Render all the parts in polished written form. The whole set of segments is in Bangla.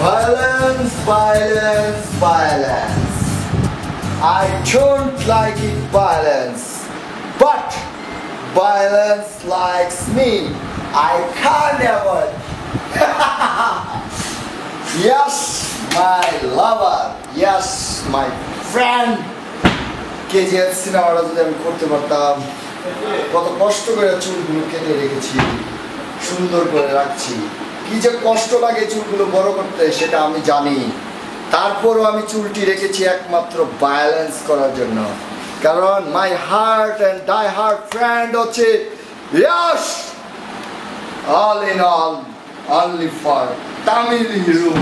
Violence, violence, violence. I don't like it, violence. But violence likes me. I can't avoid. Yes, my lover. Yes, my friend. KGF সিনেমাটা যদি আমি করতে পারতাম, কত কষ্ট করে চুলগুলো কেটে রেখেছি, সুন্দর করে রাখছি। কি যে কষ্ট লাগে চুলগুলো বড় করতে সেটা আমি জানি। তারপরও আমি চুলটি রেখেছি একমাত্র ব্যালেন্স করার জন্য। কারণ my heart and die hard friend হচ্ছে Yash, all in all, only for Tamil hero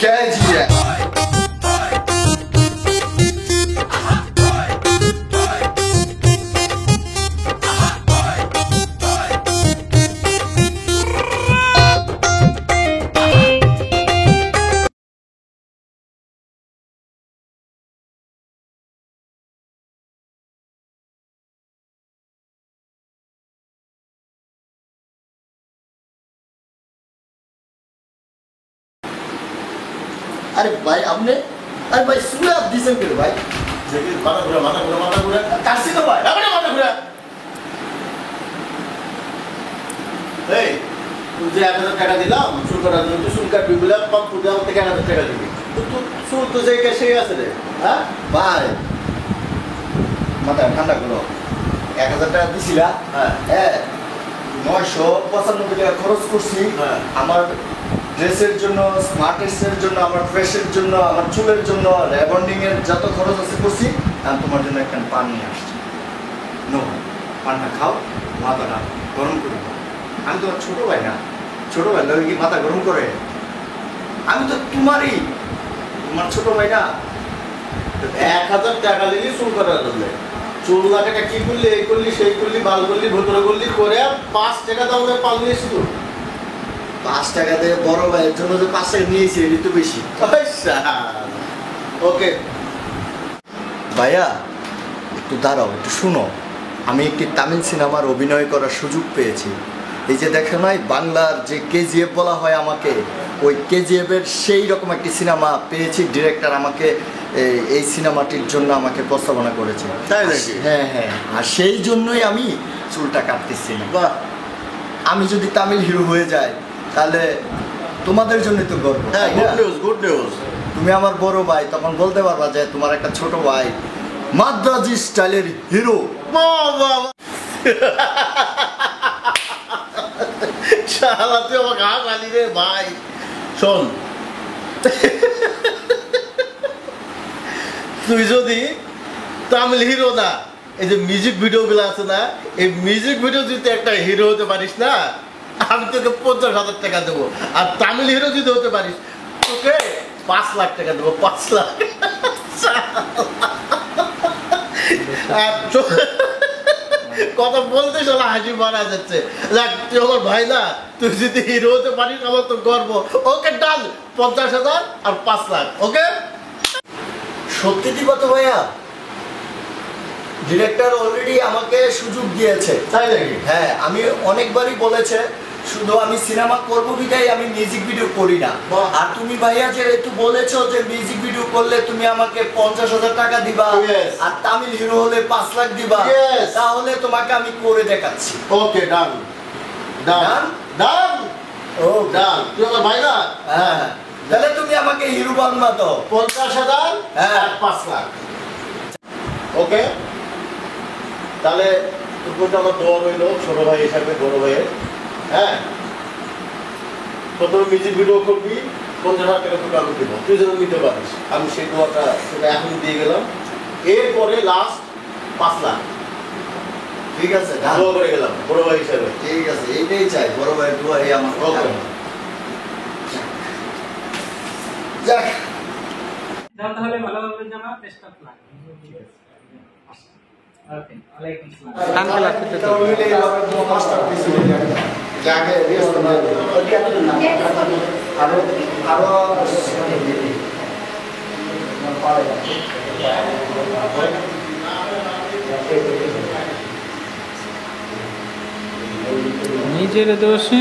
KGF। अरे भाई आपने, अरे भाई सुबह आप डिजाइन करो भाई। देखिए माथा घुरा काशी तो भाई अपने माथा घुरा। এই তুই 1000 টাকা দিলাম চুল কাটার জন্য, চুল কাটবি বলে পাম্প পুজো আমাকে 1000 টাকা দিবি। তুই চুল তো যে কেসে আছে রে, হ্যাঁ ভাই মাথা ঠান্ডা করো। 1000 টাকা দিছিলা, হ্যাঁ 995 টাকা খরচ করছি আমার ড্রেসের জন্য, স্মার্টের জন্য, আমার ফ্রেশের জন্য, আমার চুলের জন্য, রেবন্ডিং এর যত খরচ আছে করছি। আমি তোমার জন্য একটা পান নিয়ে আসছি। নো, পানটা খাও, মাথাটা গরম করে দাও। আমি তোমার ছোট ভাই না, ছোট ভাই লোক কি মাথা গরম করে? আমি তো তোমারই, তোমার ছোট ভাই না। 1000 টাকা দিলি চুল কাটার জন্য, চুল লাগাটা কি করলি, এই করলি সেই করলি, বাল করলি, ভেতরে করলি করে 5 টাকা দামের পাল নিয়েছি তো। 5 টাকা দিয়ে বড় ভাইয়ের জন্য যে 5 টাকা নিয়েছি এটা তো বেশি। ওকে ভাইয়া একটু দাঁড়াও, একটু শুনো। আমি একটি তামিল সিনেমার অভিনয় করার সুযোগ পেয়েছি। এই যে দেখো নাই বাংলার যে KGF বলা হয় আমাকে, ওই KGF এর সেই রকম একটি সিনেমা পেয়েছি। ডিরেক্টর আমাকে এই সিনেমাটির জন্য আমাকে প্রস্তাবনা করেছে। তাই নাকি? হ্যাঁ হ্যাঁ, আর সেই জন্যই আমি চুলটা কাটতেছি না। বাহ, আমি যদি তামিল হিরো হয়ে যাই তাহলে তোমাদের জন্যই তো গর্ব। হ্যাঁ গুড নিউজ। তুমি আমার বড় ভাই, তখন বলতে পারবা যে তোমার একটা ছোট ভাই মাদ্রাজি স্টাইলের হিরো। শালা তুই আমাকে হাসালি রে ভাই। শোন, তুই যদি তামিল হিরো না, এই যে মিউজিক ভিডিওগুলো আছে না, এই মিউজিক ভিডিও যদি একটা হিরো হতে পারিস না, আমি তোকে 50,000 টাকা দেবো। আর তামিল হিরো যদি হতে পারিস তোকে 5 লাখ টাকা দেবো, 5 লাখ। কথা বলতে চলা হাসি মারা যাচ্ছে। তুই আমার ভাই না, তুই যদি হিরো হতে পারিস আমার তো গর্ব। ওকে ডান, 50,000 আর 5 লাখ। ওকে সত্যি দিবা তো ভাইয়া? ডিরেক্টর অলরেডি আমাকে সুযোগ দিয়েছে। তাই নাকি? হ্যাঁ, আমি অনেকবারই বলেছে, শুধু আমি সিনেমা করবো বিধায় আমি মিউজিক ভিডিও করি না। আর তুমি ভাইয়া যেহেতু বলেছো যে মিউজিক ভিডিও করলে তুমি আমাকে 50,000 টাকা দিবা, আর তামিল হিরো হলে 5 লাখ দিবা, তাহলে তোমাকে আমি করে দেখাচ্ছি। ওকে ডান ডান ডান। ও ডান, তুই আমার ভাই না? হ্যাঁ, তাহলে তুমি আমাকে হিরো বানবা তো। 50,000 আর 5 লাখ। ওকে, তাহলে তোর আমার দোয়া রইল ছোট ভাই হিসাবে, বড় ভাইয়ের। হ্যাঁ, প্রথমে মিউজিক ভিডিও করবি, 50,000 টাকা তোকে আমি দেবো, তুই যেন নিতে পারিস। আমি সেই দোয়াটা তোকে এখন দিয়ে গেলাম। এরপরে লাস্ট 5 লাখ। ঠিক আছে, দোয়া করে গেলাম বড় ভাই হিসাবে। ঠিক আছে, এইটাই চাই, বড় ভাইয়ের দোয়া এই আমার। ওকে যাক, তাহলে ভালোভাবে জানা চেষ্টা করলাম। ওকে, ওয়ালাইকুম আসসালাম। আঙ্কেল আপনি তো মিলে এইভাবে মাস্টার পিস হয়ে যায়। যাকে রিয়েস্ট না আরো নিজের দোষে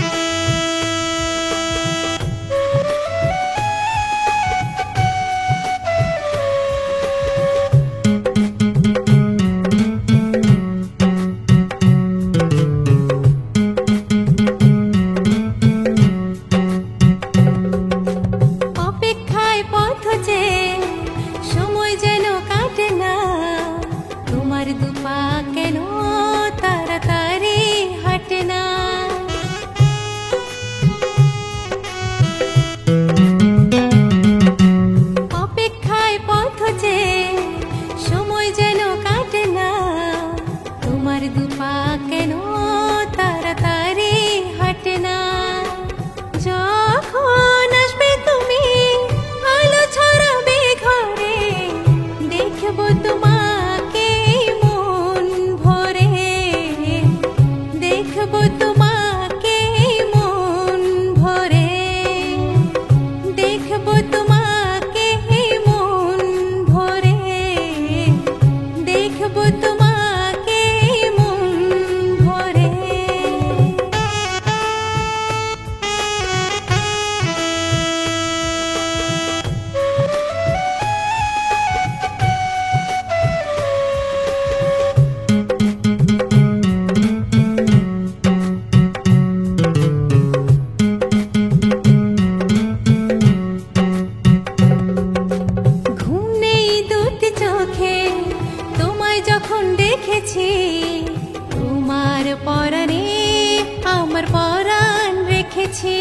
রেখেছি।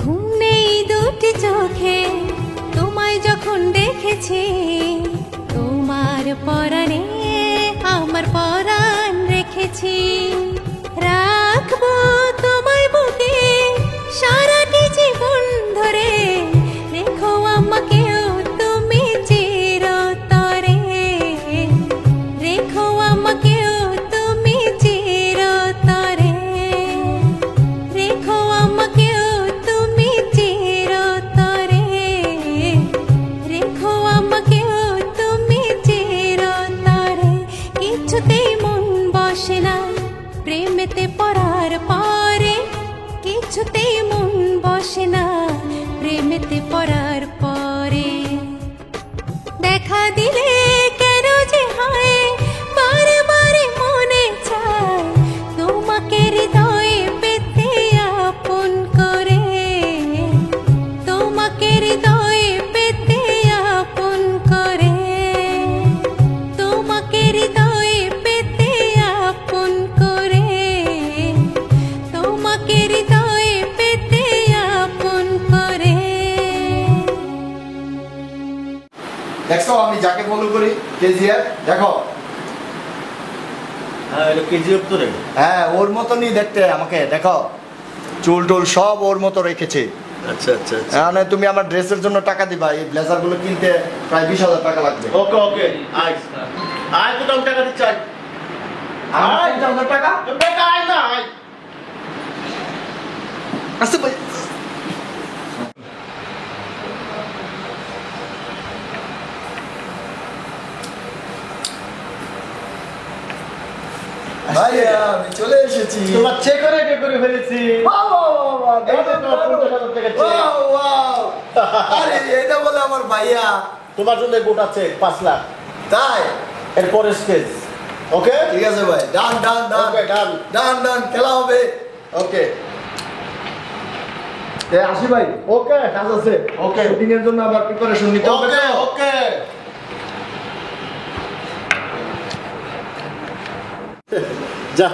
ঘুম নেই দুটি চোখে তোমায় যখন দেখেছি, তোমার পরাণে আমার পরাণ রেখেছি। রাখবো তোমায় বুকে সারাটি জীবন ধরে, রেখো আমাকেও তুমি চিরতরে, রেখো আমাকেও তুমি চিরতরে, রেখো আমাকেও তুমি চিরতরে, রেখো আমাকেও তুমি চিরতরে। কিছুতেই মন বসে না প্রেমেতে পড়ার পরে, কিছুতেই মন বসে না প্রেমেতে পড়ার পরে। দেখা দিলে কেন যে হয় বারে বারে মনে চায়, তোমাকে হৃদয়ে পেতে আপন করে, তোমাকে হৃদয়ে পেতে আপন করে, তোমাকে হৃদয়ে পেতে আপন করে, তোমাকে হৃদয়ে পেতে আপন করে। দেখছো আমি যাকে ফলো করি, কেজিআর, দেখো। হ্যাঁ এটা কেজিএফ তো রে। হ্যাঁ ওর মতনই দেখতে আমাকে, দেখো চুল টুল সব ওর মতো রেখেছে। আচ্ছা আচ্ছা আচ্ছা। মানে তুমি আমার ড্রেসের জন্য টাকা দিবা, এই ব্লেজার গুলো কিনতে প্রায় 20,000 টাকা লাগবে। ওকে ওকে আয় আয়, তো আমি টাকা দিচ্ছি। আয় আমার 50,000 টাকা টাকা আয় না আয়। আচ্ছা ভাই, ভাইয়া আমি চলে এসেছি। তোমার চেক করে ফেলেছি। বাহ, বাহ, বাহ, বাহ, এই যে তোমার 50,000 টাকা check। বাহ, বাহ। আরে এটা বলে আমার ভাইয়া। তোমার জন্য গোটা চেক 5 লাখ। তাই এরপরে স্টেজ। ওকে ঠিক আছে ভাই, ডান ডান ডান ওকে ডান। ডান ডান, খেলা হবে। ওকে আসি ভাই, ওকে কাজ আছে। ওকে। শুটিং এর জন্য আবার প্রিপারেশন নিতে হবে ওকে তো। ওকে। যা,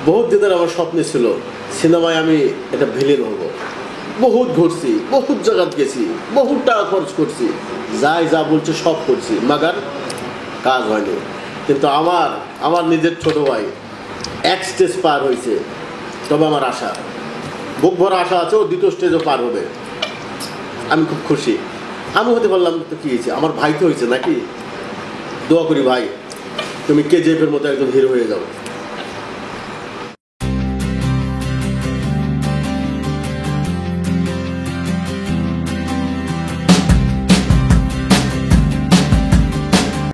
বহুত দিনের আমার স্বপ্ন ছিল সিনেমায় আমি একটা ভিলেন হব। বহুত ঘুরছি, বহুত জায়গা গেছি, বহুত টাকা খরচ করছি, যাই যা বলছে সব করছি, মাগার কাজ হয়নি। কিন্তু আমার নিজের ছোট ভাই এক স্টেজ পার হয়েছে। তবে আমার আশা, বুক ভরা আশা আছে, ও 2য় স্টেজও পার হবে। আমি খুব খুশি। আমি হতে পারলাম তো কী হয়েছে, আমার ভাই তো হয়েছে নাকি। দোয়া করি ভাই তুমি কেজিএফের মতো একজন হিরো হয়ে যাও।